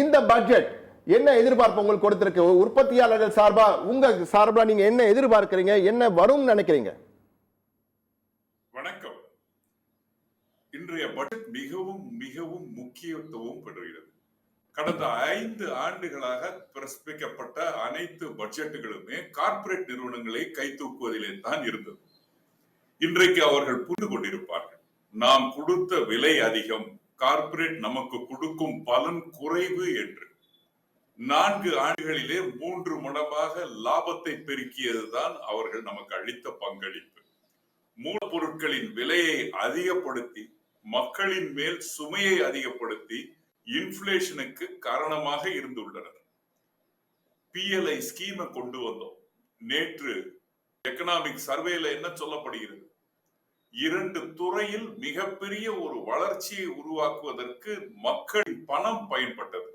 இந்த பட்ஜெட் என்ன எதிர்பார்ப்பு உங்களுக்கு கொடுத்திருக்கு? உற்பத்தியாளர்கள் சார்பா உங்க சார்பா நீங்க என்ன எதிர்பார்க்கிறீங்க, என்ன வரும் நினைக்கிறீங்க? வணக்கம். இன்றைய பட்ஜெட் மிகவும் மிகவும் முக்கியத்துவம் பெறுகிறது. கடந்த 5 ஆண்டுகளாக பிரஸ்பிக்கப்பட்ட அனைத்து பட்ஜெட்டுகளுமே கார்ப்பரேட் நிறுவனங்களை கை தூக்குவதிலே தான் இருந்தது. இன்றைக்கு அவர்கள் புரிந்து கொண்டிருப்பார்கள், நாம் கொடுத்த விலை அதிகம், கார்ப்பரேட் நமக்கு கொடுக்கும் பலன் குறைவு என்று. 4 ஆண்டுகளிலே 3 மடங்காக லாபத்தை பெருக்கியதுதான் அவர்கள் நமக்கு அளித்த பங்களிப்பு. மூலப்பொருட்களின் விலையை அதிகப்படுத்தி மக்களின் மேல் சுமையை அதிகப்படுத்தி இன்ஃபிளேஷனுக்கு காரணமாக இருந்துள்ளனர். PLI ஸ்கீமை கொண்டு வந்தோம். நேற்று எக்கனாமிக் சர்வேல என்ன சொல்லப்படுகிறது? 2 துறையில் மிகப்பெரிய ஒரு வளர்ச்சியை உருவாக்குவதற்கு மக்களின் பணம் பயன்பட்டது.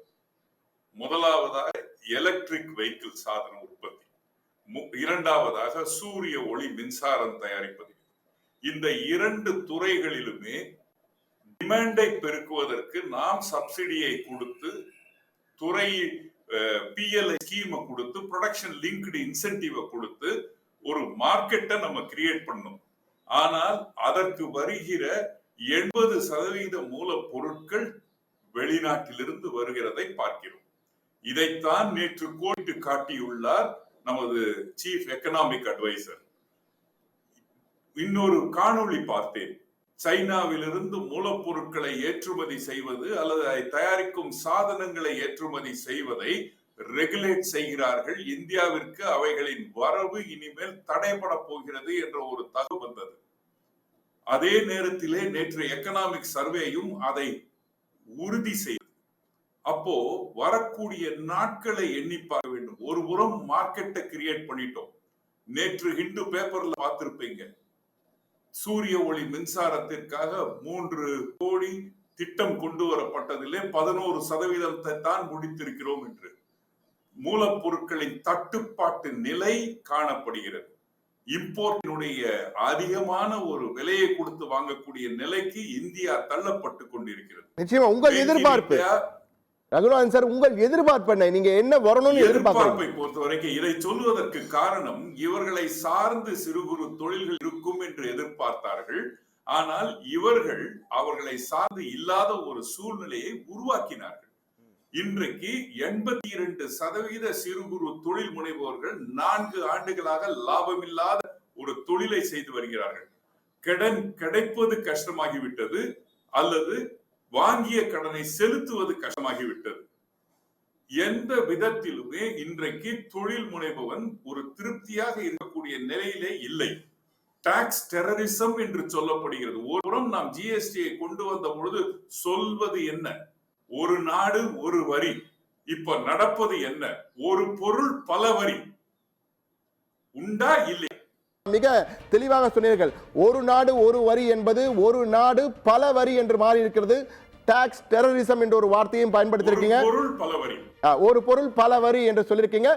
முதலாவதாக எலக்ட்ரிக் வெஹிக்கிள் சாதன உற்பத்தி, இரண்டாவதாக சூரிய ஒளி மின்சாரம் தயாரிப்பது. இந்த 2 துறைகளிலுமே டிமாண்டை பெருக்குவதற்கு நாம் சப்சிடியை கொடுத்து, துறை PLI ஸ்கீமை கொடுத்து, ப்ரொடக்ஷன் லிங்க்டு இன்சென்டிவ் கொடுத்து ஒரு மார்க்கெட்டை நம்ம கிரியேட் பண்ணோம். ஆனால் அதற்கு வருகிற 80% மூலப்பொருட்கள் வெளிநாட்டிலிருந்து வருகிறதை பார்க்கிறோம். இதைத்தான் நேற்று கோடிட்டு காட்டியுள்ளார் நமது சீஃப் எக்கனாமிக் அட்வைசர். இன்னொரு காணொளி பார்த்தேன். சைனாவிலிருந்து மூலப்பொருட்களை ஏற்றுமதி செய்வது அல்லது அதை தயாரிக்கும் சாதனங்களை ஏற்றுமதி செய்வதை ரெகுலேட் செய்கிறார்கள். இந்தியாவிற்கு அவைகளின் வரவு இனிமேல் தடைபட போகிறது என்ற ஒரு தகவல் வந்தது. அதே நேரத்திலே நேற்று எக்கனாமிக் சர்வேயும் அதை உறுதி செய்தது. அப்போ வரக்கூடிய நாட்களை எண்ணி பார்க்க வேண்டும். ஒரு புறம் மார்க்கெட்டை கிரியேட் பண்ணிட்டோம். நேற்று ஹிந்து பேப்பர்ல பார்த்திருப்பீங்க, சூரிய ஒளி மின்சாரத்திற்காக 3 கோடி திட்டம் கொண்டு வரப்பட்டதிலே 11% தான் முடித்திருக்கிறோம் என்று. மூலப்பொருட்களின் தட்டுப்பாட்டு நிலை காணப்படுகிறது. இம்போர்ட்டினுடைய அதிகமான ஒரு விலையை கொடுத்து வாங்கக்கூடிய நிலைக்கு இந்தியா தள்ளப்பட்டு கொண்டிருக்கிறது. நிச்சயமா உங்கள் எதிர்பார்ப்பு ரகுநாதன் சார், உங்கள் எதிர்பார்ப்பு என்ன? நீங்க என்ன வரணும்னு எதிர்பார்ப்பை பொறுத்த வரைக்கும் இதை சொல்வதற்கு காரணம், இவர்களை சார்ந்து சிறு குறு தொழில்கள் இருக்கும் என்று எதிர்பார்த்தார்கள். ஆனால் இவர்கள் அவர்களை சார்ந்து இல்லாத ஒரு சூழ்நிலையை உருவாக்கினார்கள். இன்றைக்கு 82% சிறு குறு தொழில் முனைவோர்கள் 4 ஆண்டுகளாக லாபமில்லாத ஒரு தொழிலை செய்து வருகிறார்கள். கடன் கிடைப்பது கஷ்டமாகிவிட்டது, அல்லது வாங்கிய கடனை செலுத்துவது கஷ்டமாகிவிட்டது. எந்த விதத்திலுமே இன்றைக்கு தொழில் முனைபவன் ஒரு திருப்தியாக இருக்கக்கூடிய நிலையிலே இல்லை. டாக்ஸ் டெரரிசம் என்று சொல்லப்படுகிறது. ஒருபுறம் நாம் GST கொண்டு வந்த பொழுது சொல்வது என்ன? ஒரு நாடு ஒரு வரி. இப்ப நடப்பது என்ன? ஒரு பொருள் பல வரி. உண்டா இல்லை? மிக தெளிவாக சொன்னீர்கள். ஒரு நாடு ஒரு வரி என்பது ஒரு நாடு பல வரி என்று மாறி இருக்கிறது. டாக்ஸ் டெரரிசம் என்ற ஒரு வார்த்தையும் பயன்படுத்திருக்கீங்க. ஒரு பொருள் பல வரி என்று சொல்லியிருக்கீங்க.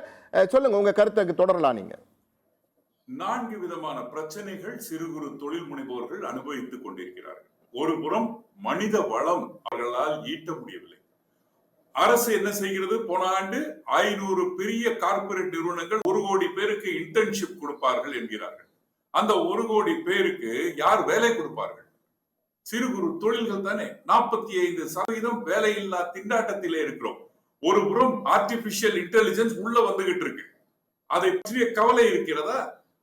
சொல்லுங்க, உங்க கருத்துக்கு தொடரலாம். நீங்க 4 விதமான பிரச்சனைகள் சிறு குறு தொழில் முனைவோர்கள் அனுபவித்துக் கொண்டிருக்கிறார்கள். ஒரு புறம் மனித வளம் அவர்களால் ஈட்ட முடியவில்லை. அரசு என்ன செய்கிறது? போன ஆண்டு 500 பெரிய கார்ப்பரேட் நிறுவனங்கள் 1 கோடி பேருக்கு இன்டர்ன்ஷிப் கொடுப்பார்கள் என்கிறார்கள். அந்த 1 கோடி பேருக்கு யார் வேலை கொடுப்பார்கள்? சிறு குறு தொழில்கள் தானே. 45% வேலையில்லா திண்டாட்டத்திலே இருக்கிறோம். ஒரு புறம் ஆர்டிபிஷியல் இன்டெலிஜென்ஸ் உள்ள வந்துகிட்டு இருக்கு. அதை பற்றிய கவலை இருக்கிறதா?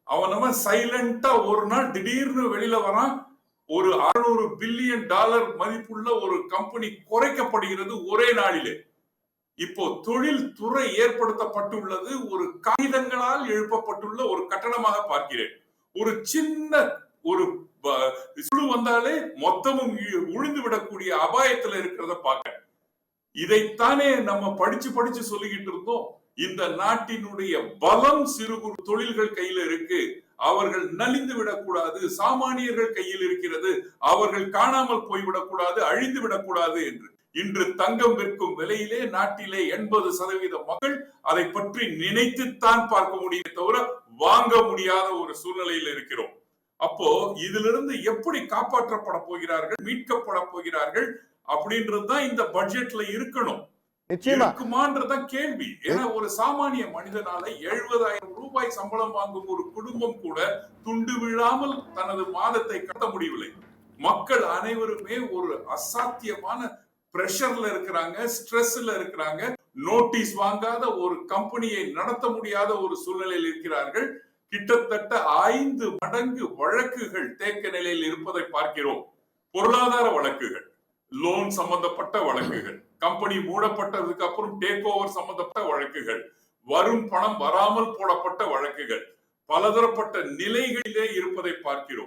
அவன் நம்ம சைலண்டா ஒரு நாள் திடீர்னு வெளியில வரான். ஒரு $600 பில்லியன் மதிப்புள்ள ஒரு கம்பெனி குறைக்கப்படுகிறது ஒரே நாளிலே. இப்போ தொழில் துறை ஏற்படுத்தப்பட்டுள்ளது ஒரு காகிதங்களால் எழுப்பப்பட்டுள்ள ஒரு கட்டணமாக பார்க்கிறேன். ஒரு சின்ன ஒரு சுழு வந்தாலே மொத்தமும் உழுந்து விடக்கூடிய அபாயத்துல இருக்கிறத பார்க்க. இதைத்தானே நம்ம படிச்சு சொல்லிக்கிட்டு இருந்தோம். இந்த நாட்டினுடைய பலம் சிறு குறு தொழில்கள் கையில இருக்கு. அவர்கள் நலிந்து விடக்கூடாது, சாமானியர்கள் கையில் இருக்கிறது, அவர்கள் காணாமல் போய்விடக்கூடாது, அழிந்து விடக்கூடாது என்று. இன்று தங்கம் விற்கும் விலையிலே நாட்டிலே 80% மக்கள் அதை பற்றி நினைத்துத்தான் பார்க்க முடியும் தவிர வாங்க முடியாத ஒரு சூழ்நிலையில் இருக்கிறோம். அப்போ இதிலிருந்து எப்படி காப்பாற்றப்பட போகிறார்கள், மீட்கப்பட போகிறார்கள் அப்படின்றதுதான் இந்த பட்ஜெட்ல இருக்கணும். நிச்சயமா இருக்குமான்றதான் கேள்வி. ஏன்னா ஒரு சாமானிய மனிதனால 70,000 ரூபாய் சம்பளம் வாங்கும் ஒரு குடும்பம் கூட துண்டு விழாமல் தனது மாதத்தை கட்ட முடியவில்லை. மக்கள் அனைவருமே ஒரு அசாத்தியமான பிரஷர்ல இருக்கிறாங்க, ஸ்ட்ரெஸ்ல இருக்கிறாங்க. நோட்டீஸ் வாங்காத ஒரு கம்பெனியை நடத்த முடியாத ஒரு சூழ்நிலையில் இருக்கிறார்கள். கிட்டத்தட்ட 5 மடங்கு வழக்குகள் தேக்க நிலையில் இருப்பதை பார்க்கிறோம். பொருளாதார வழக்குகள், லோன் சம்பந்தப்பட்ட வழக்குகள், கம்பெனி மூடப்பட்டதுக்கு அப்புறம் டேக் ஓவர் சம்பந்தப்பட்ட வழக்குகள், வரும் பணம் வராமல் போடப்பட்ட வழக்குகள், பலதரப்பட்ட நிலைகளிலே இருப்பதை பார்க்கிறோம்.